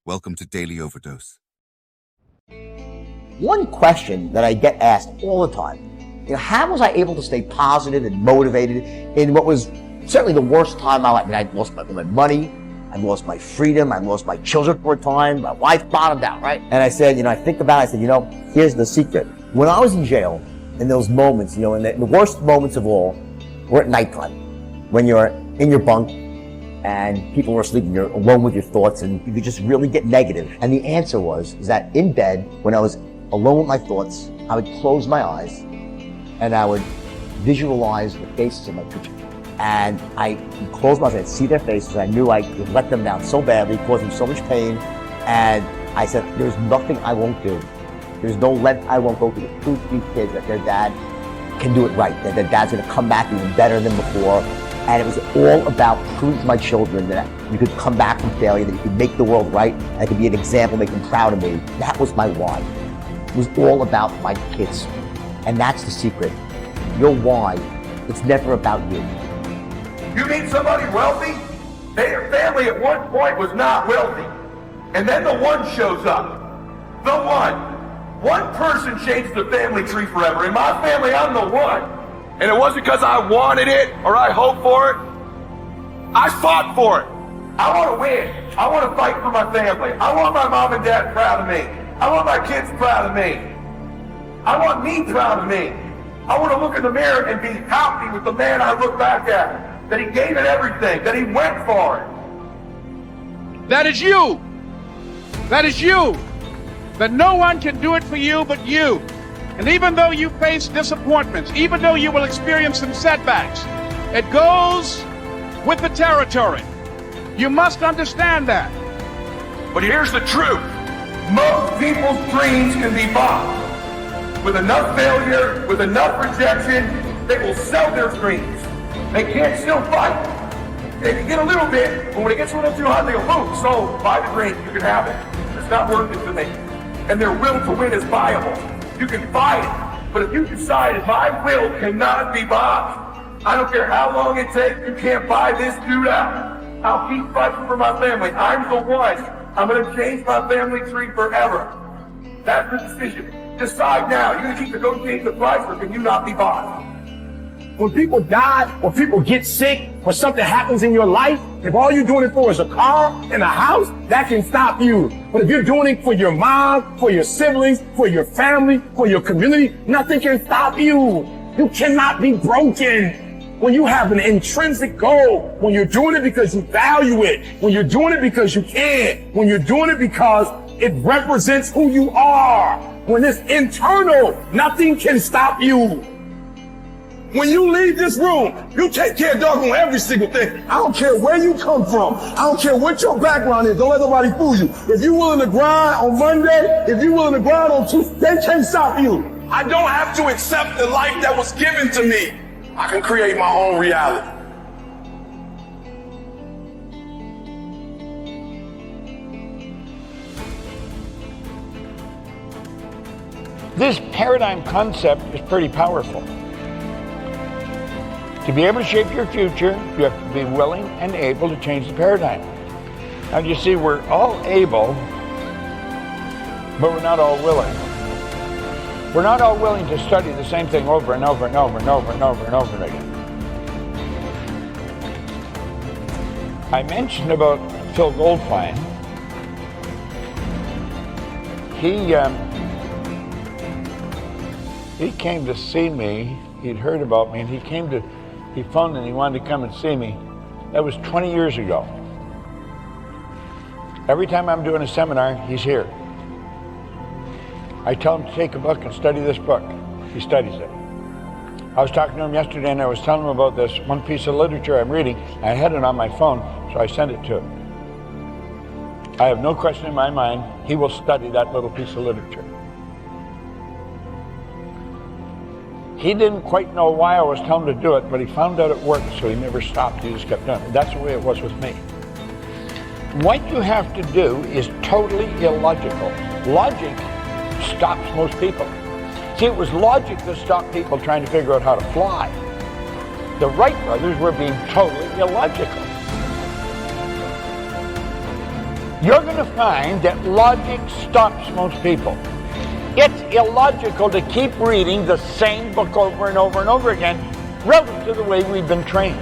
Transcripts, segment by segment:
Welcome to Daily Overdose. One question that I get asked all the time, how was I able to stay positive and motivated in what was certainly the worst time of my life? I lost my money, I lost my freedom, I lost my children for a time, my wife bottomed out, right? And I said, I think about it, I said, here's the secret. When I was in jail, in those moments, and the worst moments of all were at nighttime, when you're in your bunk and people were sleeping, you're alone with your thoughts and you could just really get negative. And the answer was that in bed, when I was alone with my thoughts, I would close my eyes and I would visualize the faces of my children. And I would close my eyes and see their faces. I knew I would let them down so badly, cause them so much pain. And I said, there's nothing I won't do. There's no length I won't go to prove to these kids that their dad can do it right, that their dad's gonna come back even better than before. And it was all about proving to my children that you could come back from failure, that you could make the world right, and I could be an example, make them proud of me. That was my why. It was all about my kids. And that's the secret. Your why, it's never about you. You meet somebody wealthy? Their family at one point was not wealthy. And then the one shows up. The one. One person changed the family tree forever. In my family, I'm the one. And it wasn't because I wanted it or I hoped for it. I fought for it. I want to win. I want to fight for my family. I want my mom and dad proud of me. I want my kids proud of me. I want me proud of me. I want to look in the mirror and be happy with the man I look back at. That he gave it everything. That he went for it. That is you. That is you. That no one can do it for you but you. And even though you face disappointments, even though you will experience some setbacks, it goes with the territory. You must understand that. But here's the truth. Most people's dreams can be bought. With enough failure, with enough rejection, they will sell their dreams. They can't still fight. They can get a little bit, but when it gets a little too hot, they go, boom, so buy the dream, you can have it. It's not worth it to me. And their will to win is viable. You can fight, but if you decide my will cannot be bought, I don't care how long it takes, you can't buy this dude out. I'll keep fighting for my family. I'm the one. I'm going to change my family tree forever. That's the decision. Decide now. You're going to keep negotiating the price, or can you not be bought? When people die, or people get sick, or something happens in your life, if all you're doing it for is a car and a house, that can stop you. But if you're doing it for your mom, for your siblings, for your family, for your community, nothing can stop you. You cannot be broken. When you have an intrinsic goal, when you're doing it because you value it, when you're doing it because you can, when you're doing it because it represents who you are, when it's internal, nothing can stop you. When you leave this room, you take care of doggone every single thing. I don't care where you come from. I don't care what your background is. Don't let nobody fool you. If you're willing to grind on Monday, if you're willing to grind on Tuesday, they can't stop you. I don't have to accept the life that was given to me. I can create my own reality. This paradigm concept is pretty powerful. To be able to shape your future, you have to be willing and able to change the paradigm. Now you see, we're all able, but we're not all willing. We're not all willing to study the same thing over and over and over and over and over and over again. I mentioned about Phil Goldfine. He came to see me. He'd heard about me, and he phoned and he wanted to come and see me. That was 20 years ago. Every time I'm doing a seminar, he's here. I tell him to take a book and study this book. He studies it. I was talking to him yesterday and I was telling him about this one piece of literature I'm reading. I had it on my phone, so I sent it to him. I have no question in my mind, he will study that little piece of literature. He didn't quite know why I was telling him to do it, but he found out it worked, so he never stopped. He just kept doing it. That's the way it was with me. What you have to do is totally illogical. Logic stops most people. See, it was logic that stopped people trying to figure out how to fly. The Wright brothers were being totally illogical. you're going to find that logic stops most people. It's illogical to keep reading the same book over and over and over again relative to the way we've been trained.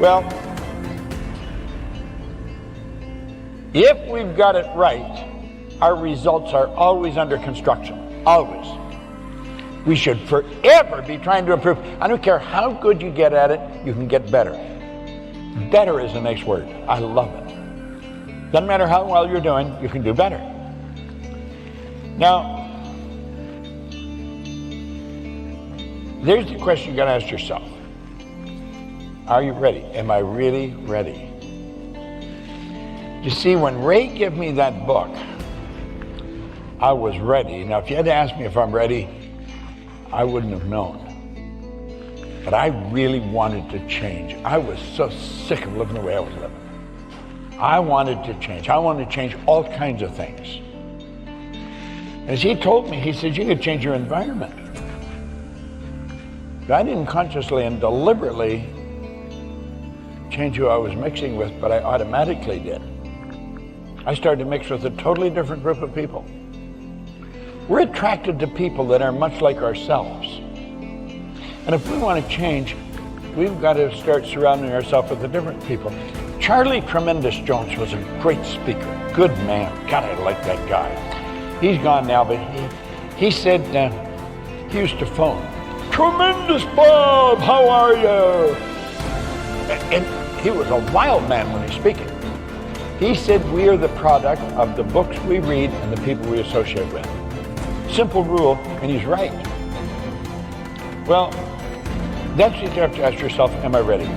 Well, if we've got it right, our results are always under construction. Always. We should forever be trying to improve. I don't care how good you get at it, you can get better. Better is a nice word. I love it. Doesn't matter how well you're doing, you can do better. Now, there's the question you got to ask yourself. Are you ready? Am I really ready? You see, when Ray gave me that book, I was ready. Now, if you had to ask me if I'm ready, I wouldn't have known. But I really wanted to change. I was so sick of living the way I was living. I wanted to change. I wanted to change all kinds of things. As he told me, he said, you could change your environment. I didn't consciously and deliberately change who I was mixing with, but I automatically did. I started to mix with a totally different group of people. We're attracted to people that are much like ourselves. And if we want to change, we've got to start surrounding ourselves with the different people. Charlie Tremendous Jones was a great speaker, good man. God, I like that guy. He's gone now, but he said he used to phone, "Tremendous Bob, how are you?" And he was a wild man when he's speaking. He said we are the product of the books we read and the people we associate with. Simple rule, and he's right. Well, that's what you have to ask yourself, am I ready?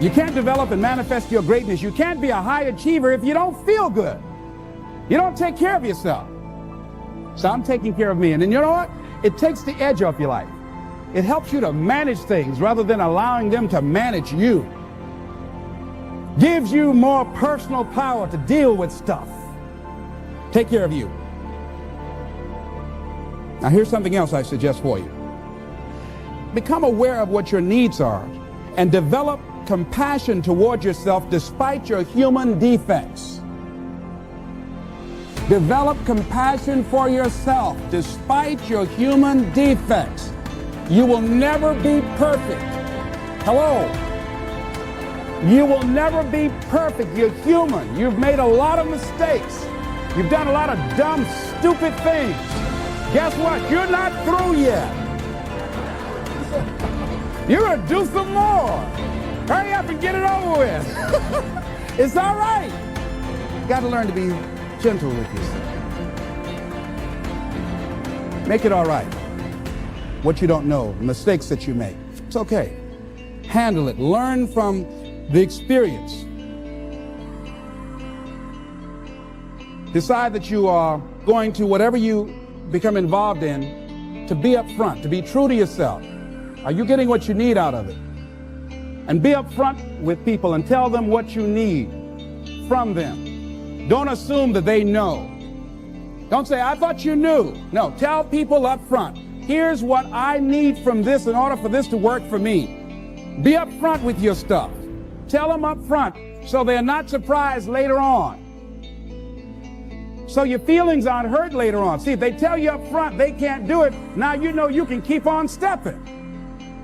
You can't develop and manifest your greatness. You can't be a high achiever if you don't feel good. You don't take care of yourself. So I'm taking care of me. And then you know what? It takes the edge off your life. It helps you to manage things rather than allowing them to manage you. Gives you more personal power to deal with stuff. Take care of you. Now here's something else I suggest for you. Become aware of what your needs are and develop compassion toward yourself despite your human defects. Develop compassion for yourself despite your human defects. You will never be perfect. Hello? You will never be perfect. You're human. You've made a lot of mistakes. You've done a lot of dumb, stupid things. Guess what? You're not through yet. You're going to do some more. Hurry up and get it over with. It's all right. You got to learn to be gentle with yourself. Make it all right. What you don't know, the mistakes that you make, it's okay. Handle it. Learn from the experience. Decide that you are going to, whatever you become involved in, to be up front, to be true to yourself. Are you getting what you need out of it? And be up front with people and tell them what you need from them. Don't assume that they know. Don't say, I thought you knew. No, tell people up front, here's what I need from this in order for this to work for me. Be up front with your stuff. Tell them up front so they're not surprised later on. So your feelings aren't hurt later on. See, if they tell you up front they can't do it, now you know you can keep on stepping.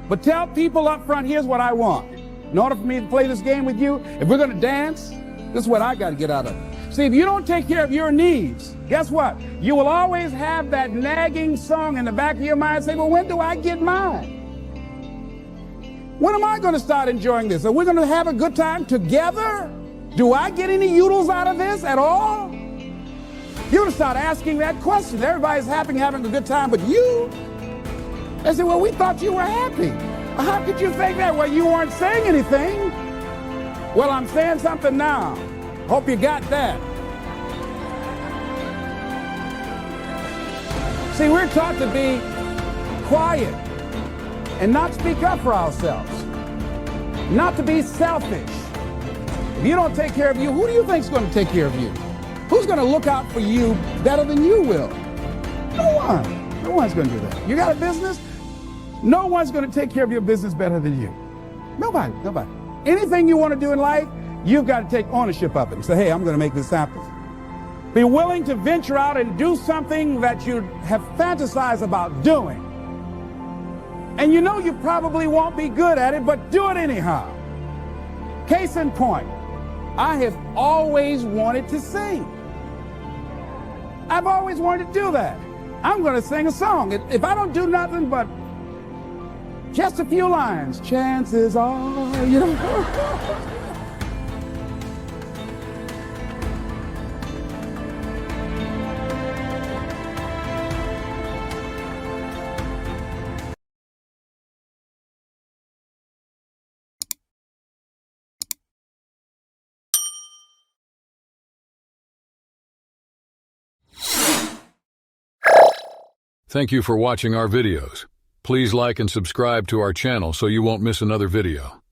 But tell people up front, here's what I want. In order for me to play this game with you, if we're going to dance, this is what I got to get out of it. See, if you don't take care of your needs, guess what? You will always have that nagging song in the back of your mind say, well, when do I get mine? When am I going to start enjoying this? Are we going to have a good time together? Do I get any oodles out of this at all? You're going to start asking that question. Everybody's having a good time, but you? They say, well, we thought you were happy. How could you think that? Well, you weren't saying anything. Well, I'm saying something now. Hope you got that. See, we're taught to be quiet and not speak up for ourselves. Not to be selfish. If you don't take care of you, who do you think is going to take care of you? Who's going to look out for you better than you will? No one. No one's going to do that. You got a business? No one's going to take care of your business better than you. Nobody. Anything you want to do in life, You've got to take ownership of it and say, hey, I'm going to make this happen. Be willing to venture out and do something that you have fantasized about doing. And you know you probably won't be good at it, but do it anyhow. Case in point, I have always wanted to sing. I've always wanted to do that. I'm going to sing a song. If I don't do nothing but just a few lines, chances are, you know. Thank you for watching our videos. Please like and subscribe to our channel so you won't miss another video.